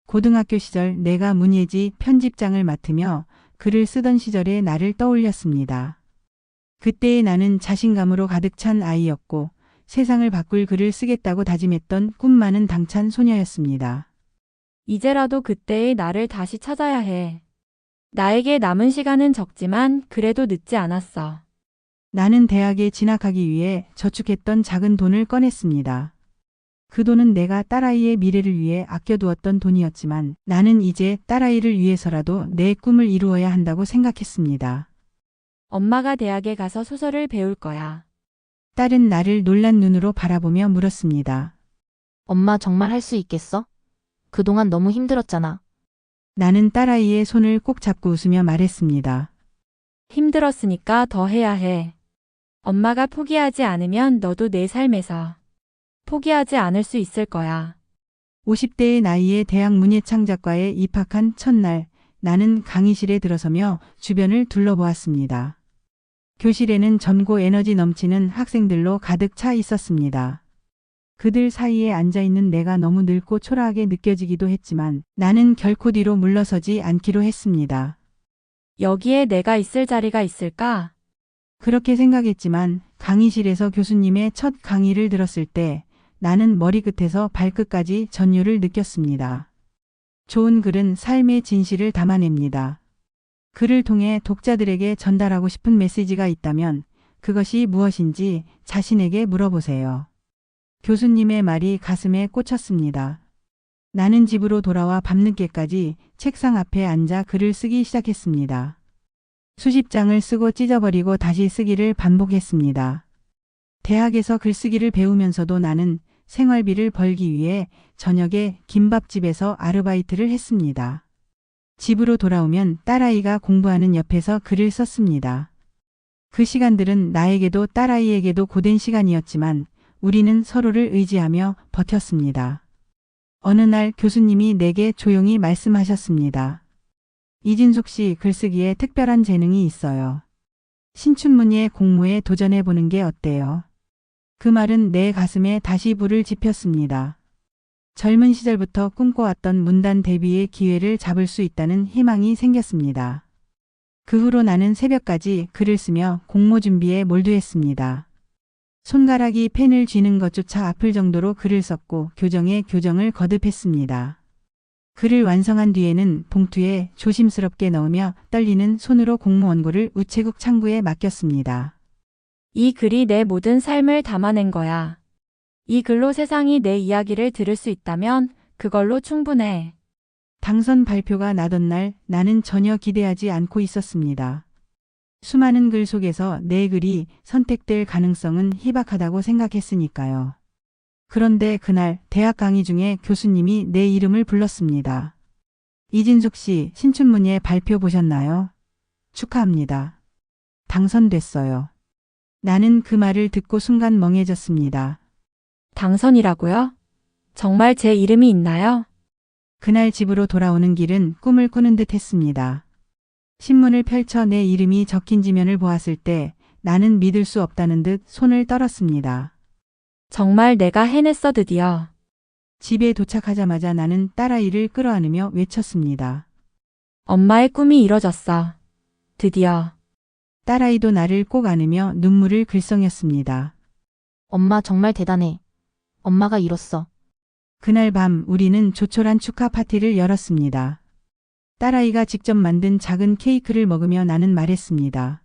고등학교 시절 내가 문예지 편집장을 맡으며 글을 쓰던 시절의 나를 떠올렸습니다. 그때의 나는 자신감으로 가득 찬 아이였고 세상을 바꿀 글을 쓰겠다고 다짐했던 꿈 많은 당찬 소녀였습니다. 이제라도 그때의 나를 다시 찾아야 해. 나에게 남은 시간은 적지만 그래도 늦지 않았어. 나는 대학에 진학하기 위해 저축했던 작은 돈을 꺼냈습니다. 그 돈은 내가 딸아이의 미래를 위해 아껴두었던 돈이었지만 나는 이제 딸아이를 위해서라도 내 꿈을 이루어야 한다고 생각했습니다. 엄마가 대학에 가서 소설을 배울 거야. 딸은 나를 놀란 눈으로 바라보며 물었습니다. 엄마 정말 할 수 있겠어? 그동안 너무 힘들었잖아. 나는 딸아이의 손을 꼭 잡고 웃으며 말했습니다. 힘들었으니까 더 해야 해. 엄마가 포기하지 않으면 너도 내 삶에서 포기하지 않을 수 있을 거야. 50대의 나이에 대학 문예창작과에 입학한 첫날, 나는 강의실에 들어서며 주변을 둘러보았습니다. 교실에는 젊고 에너지 넘치는 학생들로 가득 차 있었습니다. 그들 사이에 앉아있는 내가 너무 늙고 초라하게 느껴지기도 했지만 나는 결코 뒤로 물러서지 않기로 했습니다. 여기에 내가 있을 자리가 있을까? 그렇게 생각했지만 강의실에서 교수님의 첫 강의를 들었을 때 나는 머리끝에서 발끝까지 전율을 느꼈습니다. 좋은 글은 삶의 진실을 담아냅니다. 글을 통해 독자들에게 전달하고 싶은 메시지가 있다면 그것이 무엇인지 자신에게 물어보세요. 교수님의 말이 가슴에 꽂혔습니다. 나는 집으로 돌아와 밤늦게까지 책상 앞에 앉아 글을 쓰기 시작했습니다. 수십 장을 쓰고 찢어버리고 다시 쓰기를 반복했습니다. 대학에서 글쓰기를 배우면서도 나는 생활비를 벌기 위해 저녁에 김밥집에서 아르바이트를 했습니다. 집으로 돌아오면 딸아이가 공부하는 옆에서 글을 썼습니다. 그 시간들은 나에게도 딸아이에게도 고된 시간이었지만 우리는 서로를 의지하며 버텼습니다. 어느 날 교수님이 내게 조용히 말씀하셨습니다. 이진숙 씨, 글쓰기에 특별한 재능이 있어요. 신춘문예 공모에 도전해 보는 게 어때요? 그 말은 내 가슴에 다시 불을 지폈습니다. 젊은 시절부터 꿈꿔왔던 문단 데뷔의 기회를 잡을 수 있다는 희망이 생겼습니다. 그 후로 나는 새벽까지 글을 쓰며 공모 준비에 몰두했습니다. 손가락이 펜을 쥐는 것조차 아플 정도로 글을 썼고 교정에 교정을 거듭했습니다. 글을 완성한 뒤에는 봉투에 조심스럽게 넣으며 떨리는 손으로 공모원고를 우체국 창구에 맡겼습니다. 이 글이 내 모든 삶을 담아낸 거야. 이 글로 세상이 내 이야기를 들을 수 있다면 그걸로 충분해. 당선 발표가 나던 날 나는 전혀 기대하지 않고 있었습니다. 수많은 글 속에서 내 글이 선택될 가능성은 희박하다고 생각했으니까요. 그런데 그날 대학 강의 중에 교수님이 내 이름을 불렀습니다. 이진숙 씨, 신춘문예 발표 보셨나요? 축하합니다. 당선됐어요. 나는 그 말을 듣고 순간 멍해졌습니다. 당선이라고요? 정말 제 이름이 있나요? 그날 집으로 돌아오는 길은 꿈을 꾸는 듯 했습니다. 신문을 펼쳐 내 이름이 적힌 지면을 보았을 때 나는 믿을 수 없다는 듯 손을 떨었습니다. 정말 내가 해냈어, 드디어. 집에 도착하자마자 나는 딸아이를 끌어안으며 외쳤습니다. 엄마의 꿈이 이뤄졌어. 드디어. 딸아이도 나를 꼭 안으며 눈물을 글썽였습니다. 엄마 정말 대단해. 엄마가 이뤘어. 그날 밤 우리는 조촐한 축하 파티를 열었습니다. 딸아이가 직접 만든 작은 케이크를 먹으며 나는 말했습니다.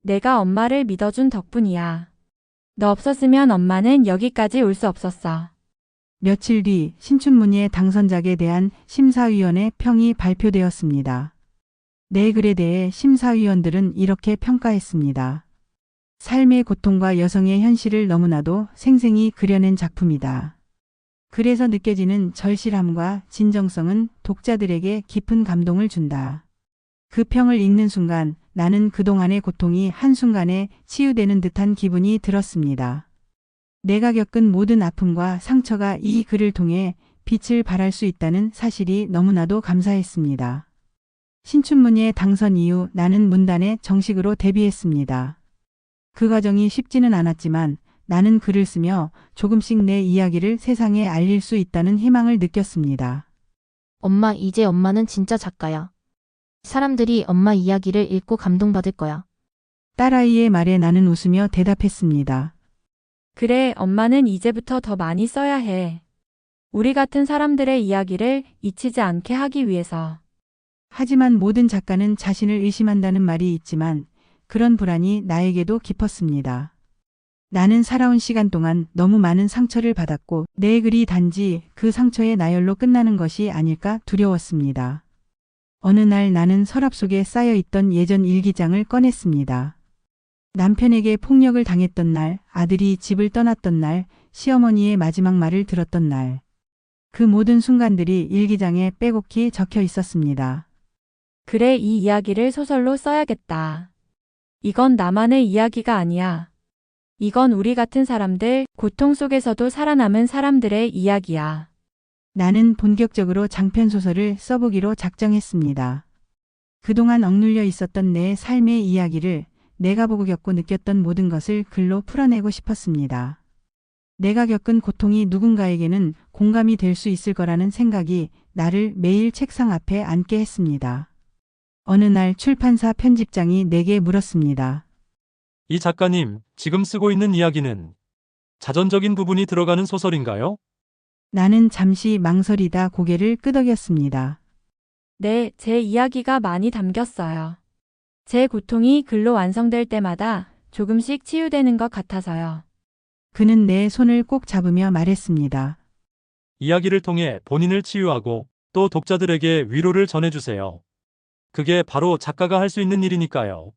내가 엄마를 믿어준 덕분이야. 너 없었으면 엄마는 여기까지 올 수 없었어. 며칠 뒤 신춘문예 당선작에 대한 심사위원회 평이 발표되었습니다. 내 글에 대해 심사위원들은 이렇게 평가했습니다. 삶의 고통과 여성의 현실을 너무나도 생생히 그려낸 작품이다. 글에서 느껴지는 절실함과 진정성은 독자들에게 깊은 감동을 준다. 그 평을 읽는 순간 나는 그동안의 고통이 한순간에 치유되는 듯한 기분이 들었습니다. 내가 겪은 모든 아픔과 상처가 이 글을 통해 빛을 발할 수 있다는 사실이 너무나도 감사했습니다. 신춘문예 당선 이후 나는 문단에 정식으로 데뷔했습니다. 그 과정이 쉽지는 않았지만 나는 글을 쓰며 조금씩 내 이야기를 세상에 알릴 수 있다는 희망을 느꼈습니다. 엄마, 이제 엄마는 진짜 작가야. 사람들이 엄마 이야기를 읽고 감동받을 거야. 딸아이의 말에 나는 웃으며 대답했습니다. 그래, 엄마는 이제부터 더 많이 써야 해. 우리 같은 사람들의 이야기를 잊히지 않게 하기 위해서. 하지만 모든 작가는 자신을 의심한다는 말이 있지만 그런 불안이 나에게도 깊었습니다. 나는 살아온 시간 동안 너무 많은 상처를 받았고 내 글이 단지 그 상처의 나열로 끝나는 것이 아닐까 두려웠습니다. 어느 날 나는 서랍 속에 쌓여있던 예전 일기장을 꺼냈습니다. 남편에게 폭력을 당했던 날, 아들이 집을 떠났던 날, 시어머니의 마지막 말을 들었던 날. 그 모든 순간들이 일기장에 빼곡히 적혀 있었습니다. 그래, 이 이야기를 소설로 써야겠다. 이건 나만의 이야기가 아니야. 이건 우리 같은 사람들, 고통 속에서도 살아남은 사람들의 이야기야. 나는 본격적으로 장편소설을 써보기로 작정했습니다. 그동안 억눌려 있었던 내 삶의 이야기를 내가 보고 겪고 느꼈던 모든 것을 글로 풀어내고 싶었습니다. 내가 겪은 고통이 누군가에게는 공감이 될 수 있을 거라는 생각이 나를 매일 책상 앞에 앉게 했습니다. 어느 날 출판사 편집장이 내게 물었습니다. 이 작가님, 지금 쓰고 있는 이야기는 자전적인 부분이 들어가는 소설인가요? 나는 잠시 망설이다 고개를 끄덕였습니다. 네, 제 이야기가 많이 담겼어요. 제 고통이 글로 완성될 때마다 조금씩 치유되는 것 같아서요. 그는 내 손을 꼭 잡으며 말했습니다. 이야기를 통해 본인을 치유하고 또 독자들에게 위로를 전해주세요. 그게 바로 작가가 할 수 있는 일이니까요.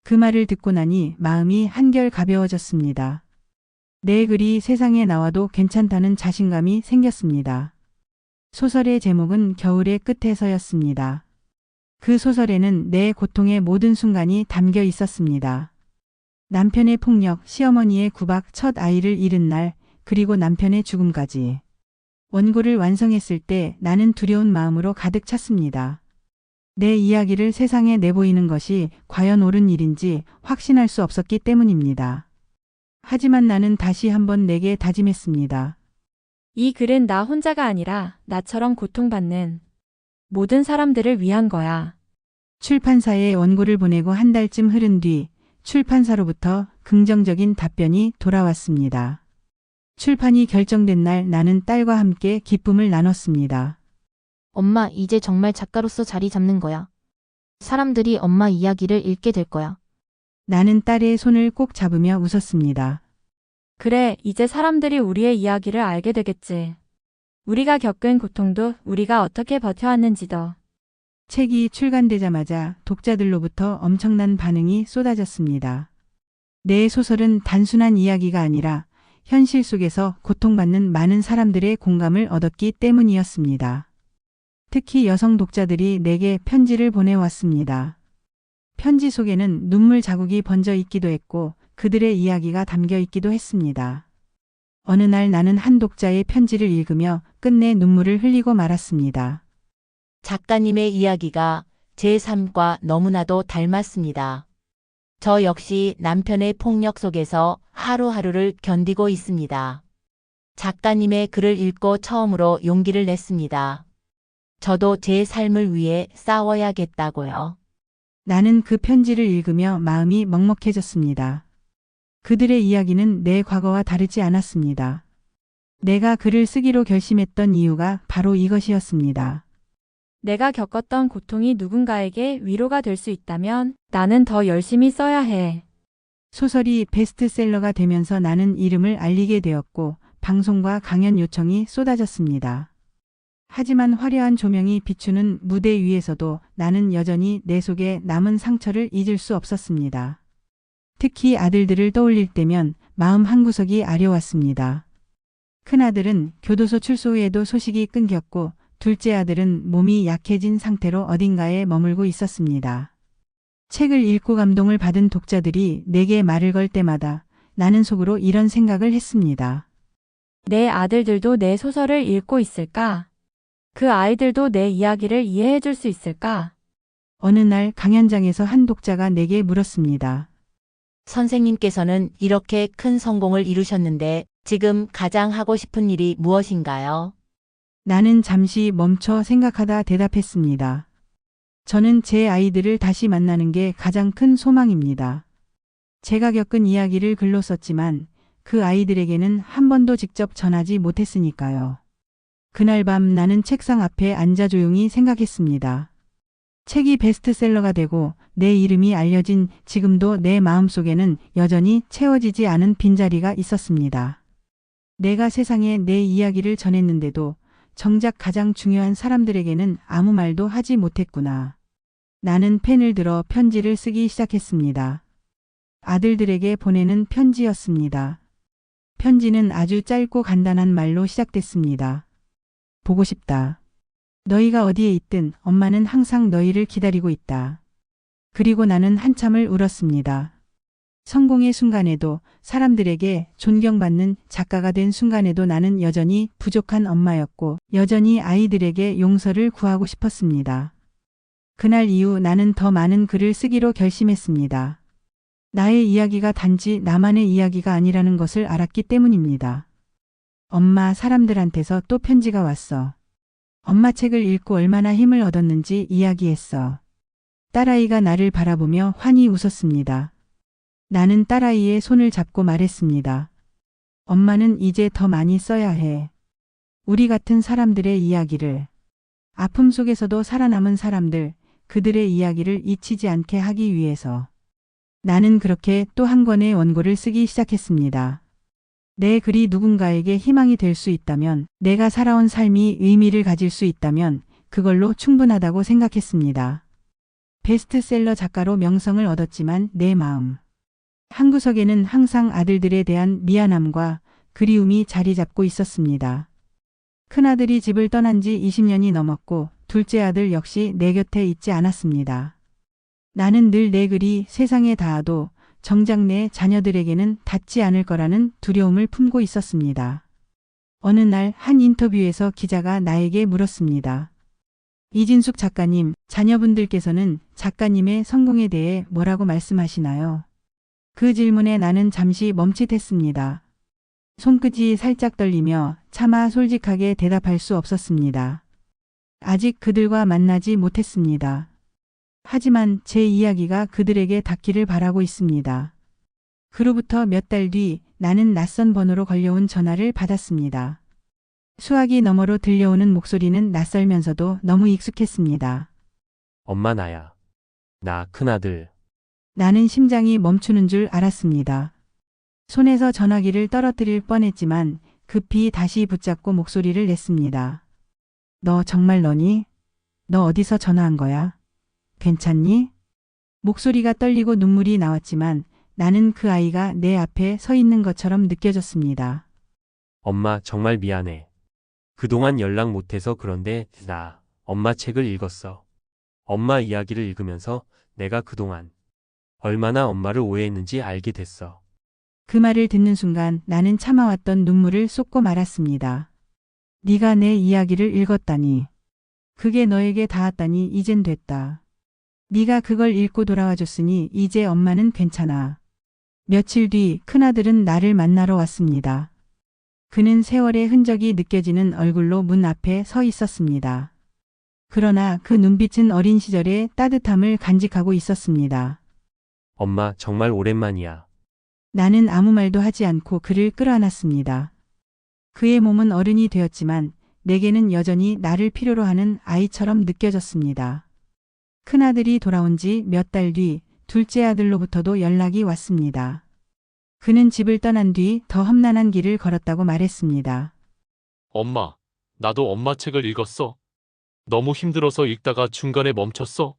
그 말을 듣고 나니 마음이 한결 가벼워졌습니다. 내 글이 세상에 나와도 괜찮다는 자신감이 생겼습니다. 소설의 제목은 겨울의 끝에서였습니다. 그 소설에는 내 고통의 모든 순간이 담겨 있었습니다. 남편의 폭력, 시어머니의 구박, 첫 아이를 잃은 날, 그리고 남편의 죽음까지. 원고를 완성했을 때 나는 두려운 마음으로 가득 찼습니다. 내 이야기를 세상에 내보이는 것이 과연 옳은 일인지 확신할 수 없었기 때문입니다. 하지만 나는 다시 한번 내게 다짐했습니다. 이 글은 나 혼자가 아니라 나처럼 고통받는 모든 사람들을 위한 거야. 출판사에 원고를 보내고 한 달쯤 흐른 뒤 출판사로부터 긍정적인 답변이 돌아왔습니다. 출판이 결정된 날 나는 딸과 함께 기쁨을 나눴습니다. 엄마, 이제 정말 작가로서 자리 잡는 거야. 사람들이 엄마 이야기를 읽게 될 거야. 나는 딸의 손을 꼭 잡으며 웃었습니다. 그래, 이제 사람들이 우리의 이야기를 알게 되겠지. 우리가 겪은 고통도 우리가 어떻게 버텨왔는지도. 책이 출간되자마자 독자들로부터 엄청난 반응이 쏟아졌습니다. 내 소설은 단순한 이야기가 아니라 현실 속에서 고통받는 많은 사람들의 공감을 얻었기 때문이었습니다. 특히 여성 독자들이 내게 편지를 보내왔습니다. 편지 속에는 눈물 자국이 번져 있기도 했고 그들의 이야기가 담겨 있기도 했습니다. 어느 날 나는 한 독자의 편지를 읽으며 끝내 눈물을 흘리고 말았습니다. 작가님의 이야기가 제 삶과 너무나도 닮았습니다. 저 역시 남편의 폭력 속에서 하루하루를 견디고 있습니다. 작가님의 글을 읽고 처음으로 용기를 냈습니다. 저도 제 삶을 위해 싸워야겠다고요. 나는 그 편지를 읽으며 마음이 먹먹해졌습니다. 그들의 이야기는 내 과거와 다르지 않았습니다. 내가 글을 쓰기로 결심했던 이유가 바로 이것이었습니다. 내가 겪었던 고통이 누군가에게 위로가 될 수 있다면 나는 더 열심히 써야 해. 소설이 베스트셀러가 되면서 나는 이름을 알리게 되었고 방송과 강연 요청이 쏟아졌습니다. 하지만 화려한 조명이 비추는 무대 위에서도 나는 여전히 내 속에 남은 상처를 잊을 수 없었습니다. 특히 아들들을 떠올릴 때면 마음 한구석이 아려왔습니다. 큰아들은 교도소 출소 후에도 소식이 끊겼고 둘째 아들은 몸이 약해진 상태로 어딘가에 머물고 있었습니다. 책을 읽고 감동을 받은 독자들이 내게 말을 걸 때마다 나는 속으로 이런 생각을 했습니다. 내 아들들도 내 소설을 읽고 있을까? 그 아이들도 내 이야기를 이해해 줄 수 있을까? 어느 날 강연장에서 한 독자가 내게 물었습니다. 선생님께서는 이렇게 큰 성공을 이루셨는데 지금 가장 하고 싶은 일이 무엇인가요? 나는 잠시 멈춰 생각하다 대답했습니다. 저는 제 아이들을 다시 만나는 게 가장 큰 소망입니다. 제가 겪은 이야기를 글로 썼지만 그 아이들에게는 한 번도 직접 전하지 못했으니까요. 그날 밤 나는 책상 앞에 앉아 조용히 생각했습니다. 책이 베스트셀러가 되고 내 이름이 알려진 지금도 내 마음속에는 여전히 채워지지 않은 빈자리가 있었습니다. 내가 세상에 내 이야기를 전했는데도 정작 가장 중요한 사람들에게는 아무 말도 하지 못했구나. 나는 펜을 들어 편지를 쓰기 시작했습니다. 아들들에게 보내는 편지였습니다. 편지는 아주 짧고 간단한 말로 시작됐습니다. 보고 싶다. 너희가 어디에 있든 엄마는 항상 너희를 기다리고 있다. 그리고 나는 한참을 울었습니다. 성공의 순간에도 사람들에게 존경받는 작가가 된 순간에도 나는 여전히 부족한 엄마였고 여전히 아이들에게 용서를 구하고 싶었습니다. 그날 이후 나는 더 많은 글을 쓰기로 결심했습니다. 나의 이야기가 단지 나만의 이야기가 아니라는 것을 알았기 때문입니다. 엄마, 사람들한테서 또 편지가 왔어. 엄마 책을 읽고 얼마나 힘을 얻었는지 이야기했어. 딸아이가 나를 바라보며 환히 웃었습니다. 나는 딸아이의 손을 잡고 말했습니다. 엄마는 이제 더 많이 써야 해. 우리 같은 사람들의 이야기를. 아픔 속에서도 살아남은 사람들, 그들의 이야기를 잊히지 않게 하기 위해서. 나는 그렇게 또 한 권의 원고를 쓰기 시작했습니다. 내 글이 누군가에게 희망이 될 수 있다면, 내가 살아온 삶이 의미를 가질 수 있다면 그걸로 충분하다고 생각했습니다. 베스트셀러 작가로 명성을 얻었지만 내 마음 한구석에는 항상 아들들에 대한 미안함과 그리움이 자리 잡고 있었습니다. 큰아들이 집을 떠난 지 20년이 넘었고 둘째 아들 역시 내 곁에 있지 않았습니다. 나는 늘 내 글이 세상에 닿아도 정작 내 자녀들에게는 닿지 않을 거라는 두려움을 품고 있었습니다. 어느 날 한 인터뷰에서 기자가 나에게 물었습니다. 이진숙 작가님, 자녀분들께서는 작가님의 성공에 대해 뭐라고 말씀하시나요? 그 질문에 나는 잠시 멈칫했습니다. 손끝이 살짝 떨리며 차마 솔직하게 대답할 수 없었습니다. 아직 그들과 만나지 못했습니다. 하지만 제 이야기가 그들에게 닿기를 바라고 있습니다. 그로부터 몇 달 뒤 나는 낯선 번호로 걸려온 전화를 받았습니다. 수화기 너머로 들려오는 목소리는 낯설면서도 너무 익숙했습니다. 엄마 나야. 나 큰아들. 나는 심장이 멈추는 줄 알았습니다. 손에서 전화기를 떨어뜨릴 뻔했지만 급히 다시 붙잡고 목소리를 냈습니다. 너 정말 너니? 너 어디서 전화한 거야? 괜찮니? 목소리가 떨리고 눈물이 나왔지만 나는 그 아이가 내 앞에 서 있는 것처럼 느껴졌습니다. 엄마 정말 미안해. 그동안 연락 못해서 그런데 나 엄마 책을 읽었어. 엄마 이야기를 읽으면서 내가 그동안 얼마나 엄마를 오해했는지 알게 됐어. 그 말을 듣는 순간 나는 참아왔던 눈물을 쏟고 말았습니다. 네가 내 이야기를 읽었다니. 그게 너에게 닿았다니 이젠 됐다. 네가 그걸 읽고 돌아와 줬으니 이제 엄마는 괜찮아. 며칠 뒤 큰아들은 나를 만나러 왔습니다. 그는 세월의 흔적이 느껴지는 얼굴로 문 앞에 서 있었습니다. 그러나 그 눈빛은 어린 시절의 따뜻함을 간직하고 있었습니다. 엄마, 정말 오랜만이야. 나는 아무 말도 하지 않고 그를 끌어안았습니다. 그의 몸은 어른이 되었지만 내게는 여전히 나를 필요로 하는 아이처럼 느껴졌습니다. 큰아들이 돌아온 지 몇 달 뒤 둘째 아들로부터도 연락이 왔습니다. 그는 집을 떠난 뒤 더 험난한 길을 걸었다고 말했습니다. 엄마, 나도 엄마 책을 읽었어. 너무 힘들어서 읽다가 중간에 멈췄어.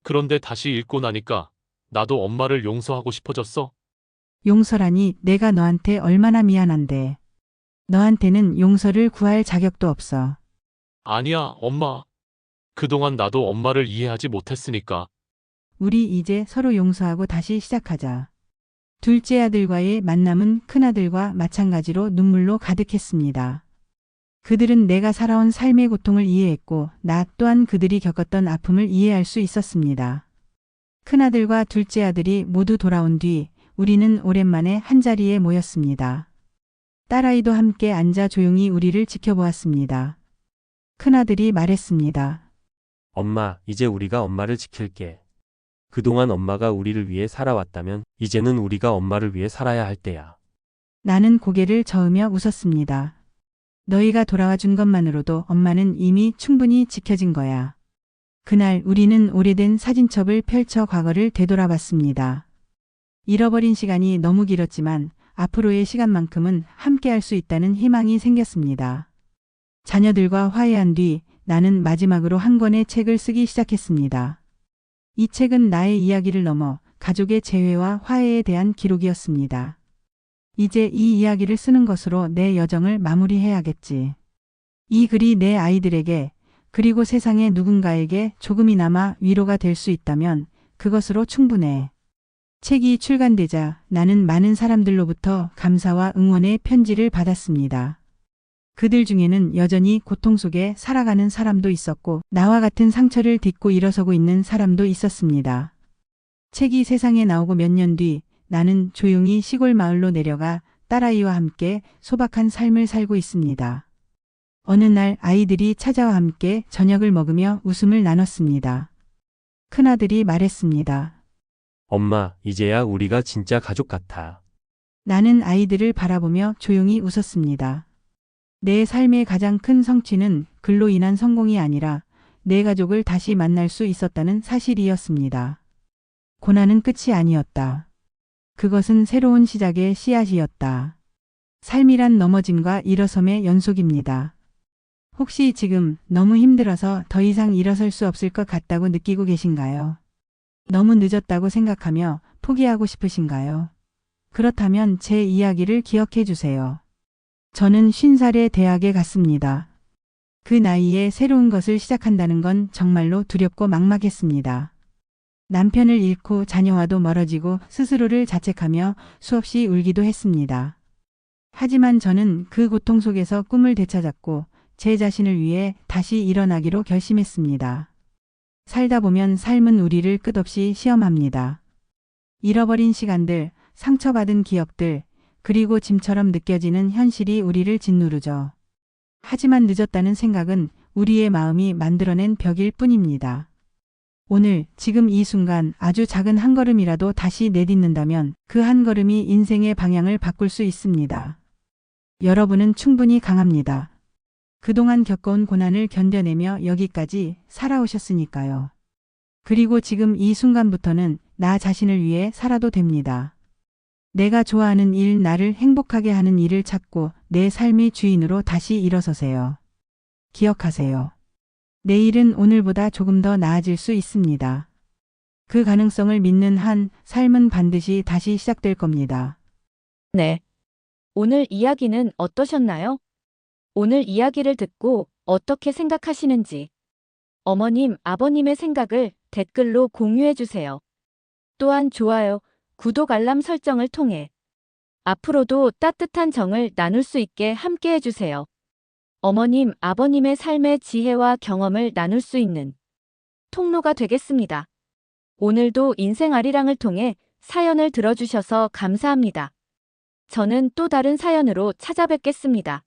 그런데 다시 읽고 나니까 나도 엄마를 용서하고 싶어졌어. 용서라니 내가 너한테 얼마나 미안한데. 너한테는 용서를 구할 자격도 없어. 아니야, 엄마. 그동안 나도 엄마를 이해하지 못했으니까. 우리 이제 서로 용서하고 다시 시작하자. 둘째 아들과의 만남은 큰아들과 마찬가지로 눈물로 가득했습니다. 그들은 내가 살아온 삶의 고통을 이해했고 나 또한 그들이 겪었던 아픔을 이해할 수 있었습니다. 큰아들과 둘째 아들이 모두 돌아온 뒤 우리는 오랜만에 한자리에 모였습니다. 딸아이도 함께 앉아 조용히 우리를 지켜보았습니다. 큰아들이 말했습니다. 엄마, 이제 우리가 엄마를 지킬게. 그동안 엄마가 우리를 위해 살아왔다면 이제는 우리가 엄마를 위해 살아야 할 때야. 나는 고개를 저으며 웃었습니다. 너희가 돌아와 준 것만으로도 엄마는 이미 충분히 지켜진 거야. 그날 우리는 오래된 사진첩을 펼쳐 과거를 되돌아봤습니다. 잃어버린 시간이 너무 길었지만 앞으로의 시간만큼은 함께할 수 있다는 희망이 생겼습니다. 자녀들과 화해한 뒤 나는 마지막으로 한 권의 책을 쓰기 시작했습니다. 이 책은 나의 이야기를 넘어 가족의 재회와 화해에 대한 기록이었습니다. 이제 이 이야기를 쓰는 것으로 내 여정을 마무리해야겠지. 이 글이 내 아이들에게 그리고 세상의 누군가에게 조금이나마 위로가 될 수 있다면 그것으로 충분해. 책이 출간되자 나는 많은 사람들로부터 감사와 응원의 편지를 받았습니다. 그들 중에는 여전히 고통 속에 살아가는 사람도 있었고 나와 같은 상처를 딛고 일어서고 있는 사람도 있었습니다. 책이 세상에 나오고 몇 년 뒤 나는 조용히 시골 마을로 내려가 딸아이와 함께 소박한 삶을 살고 있습니다. 어느 날 아이들이 찾아와 함께 저녁을 먹으며 웃음을 나눴습니다. 큰아들이 말했습니다. 엄마, 이제야 우리가 진짜 가족 같아. 나는 아이들을 바라보며 조용히 웃었습니다. 내 삶의 가장 큰 성취는 글로 인한 성공이 아니라 내 가족을 다시 만날 수 있었다는 사실이었습니다. 고난은 끝이 아니었다. 그것은 새로운 시작의 씨앗이었다. 삶이란 넘어짐과 일어섬의 연속입니다. 혹시 지금 너무 힘들어서 더 이상 일어설 수 없을 것 같다고 느끼고 계신가요? 너무 늦었다고 생각하며 포기하고 싶으신가요? 그렇다면 제 이야기를 기억해 주세요. 저는 50살에 대학에 갔습니다. 그 나이에 새로운 것을 시작한다는 건 정말로 두렵고 막막했습니다. 남편을 잃고 자녀와도 멀어지고 스스로를 자책하며 수없이 울기도 했습니다. 하지만 저는 그 고통 속에서 꿈을 되찾았고 제 자신을 위해 다시 일어나기로 결심했습니다. 살다 보면 삶은 우리를 끝없이 시험합니다. 잃어버린 시간들, 상처받은 기억들, 그리고 짐처럼 느껴지는 현실이 우리를 짓누르죠. 하지만 늦었다는 생각은 우리의 마음이 만들어낸 벽일 뿐입니다. 오늘, 지금 이 순간 아주 작은 한 걸음이라도 다시 내딛는다면 그 한 걸음이 인생의 방향을 바꿀 수 있습니다. 여러분은 충분히 강합니다. 그동안 겪어온 고난을 견뎌내며 여기까지 살아오셨으니까요. 그리고 지금 이 순간부터는 나 자신을 위해 살아도 됩니다. 내가 좋아하는 일, 나를 행복하게 하는 일을 찾고 내 삶의 주인으로 다시 일어서세요. 기억하세요. 내일은 오늘보다 조금 더 나아질 수 있습니다. 그 가능성을 믿는 한 삶은 반드시 다시 시작될 겁니다. 네. 오늘 이야기는 어떠셨나요? 오늘 이야기를 듣고 어떻게 생각하시는지 어머님, 아버님의 생각을 댓글로 공유해 주세요. 또한 좋아요, 구독, 알람 설정을 통해 앞으로도 따뜻한 정을 나눌 수 있게 함께 해주세요. 어머님, 아버님의 삶의 지혜와 경험을 나눌 수 있는 통로가 되겠습니다. 오늘도 인생 아리랑을 통해 사연을 들어주셔서 감사합니다. 저는 또 다른 사연으로 찾아뵙겠습니다.